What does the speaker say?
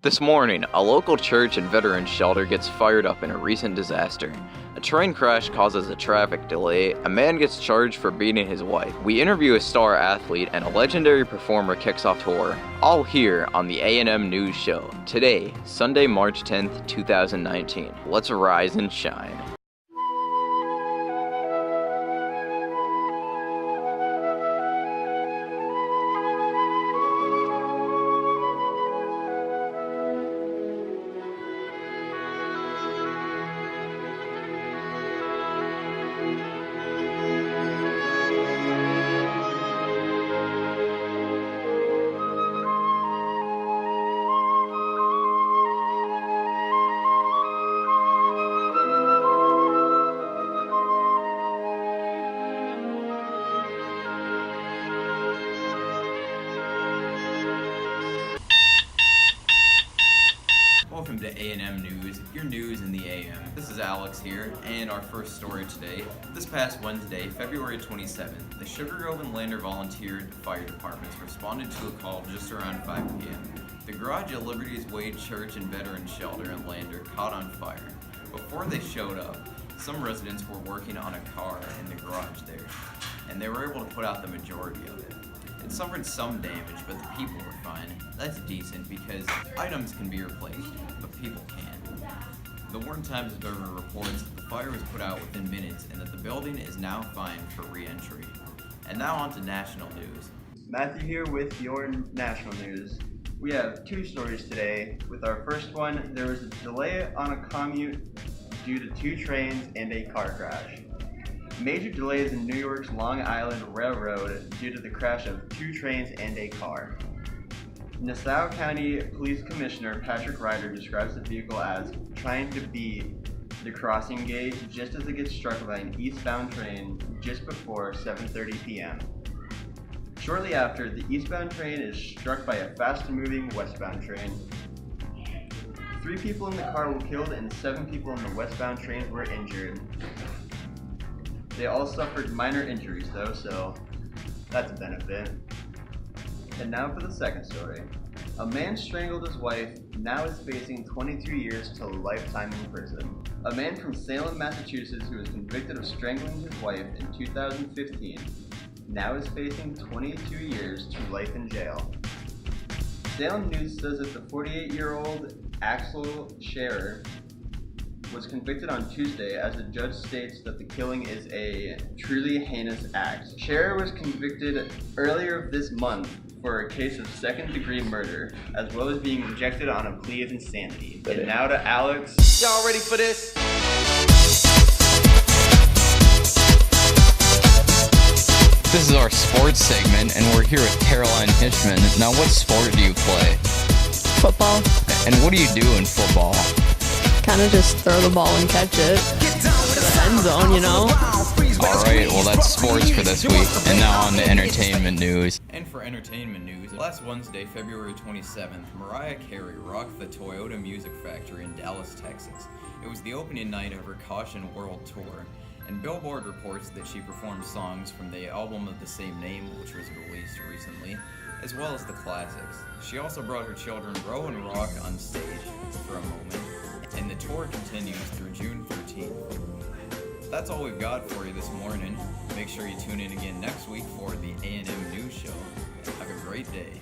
This morning, a local church and veterans shelter gets fired up in a recent disaster. A train crash causes a traffic delay, a man gets charged for beating his wife. We interview a star athlete, and a legendary performer kicks off tour. All here on the A&M News Show. Today, Sunday, March 10th, 2019. Let's rise and shine. Welcome to A&M News, your news in the AM. This is Alex here, and our first story today. This past Wednesday, February 27th, the Sugar Grove and Lander Volunteer Fire Departments responded to a call just around 5 p.m. The garage at Liberty's Way Church and Veterans Shelter in Lander caught on fire. Before they showed up, some residents were working on a car in the garage there, and they were able to put out the majority of it. It suffered some damage, but the people were fine. That's decent because items can be replaced, but people can't. The Warren Times Observer reports that the fire was put out within minutes and that the building is now fine for re-entry. And now on to national news. Matthew here with your national news. We have two stories today. With our first one, there was a delay on a commute due to two trains and a car crash. Major delays in New York's Long Island Railroad due to the crash of two trains and a car. Nassau County Police Commissioner Patrick Ryder describes the vehicle as trying to beat the crossing gate just as it gets struck by an eastbound train just before 7:30 p.m. Shortly after, the eastbound train is struck by a fast-moving westbound train. 3 people in the car were killed and 7 people in the westbound trains were injured. They all suffered minor injuries though, so that's a benefit. And now for the second story. A man strangled his wife, now is facing 22 years to lifetime in prison. A man from Salem, Massachusetts who was convicted of strangling his wife in 2015, now is facing 22 years to life in jail. Salem News says that the 48-year-old Axel Scherer was convicted on Tuesday as the judge states that the killing is a truly heinous act. Scherer was convicted earlier this month for a case of second-degree murder, as well as being rejected on a plea of insanity. And now to Alex. Y'all ready for this? This is our sports segment, and we're here with Caroline Hishman. Now, what sport do you play? Football. And what do you do in football? Kind of just throw the ball and catch it to the end zone, you know? Alright, well that's sports for this week, and now on to entertainment news. And for entertainment news, last Wednesday, February 27th, Mariah Carey rocked the Toyota Music Factory in Dallas, Texas. It was the opening night of her Caution World Tour, and Billboard reports that she performed songs from the album of the same name, which was released recently, as well as the classics. She also brought her children Ro and Rock on stage for a moment, and the tour continues through June 13th. That's all we've got for you this morning. Make sure you tune in again next week for the A&M News Show. Have a great day.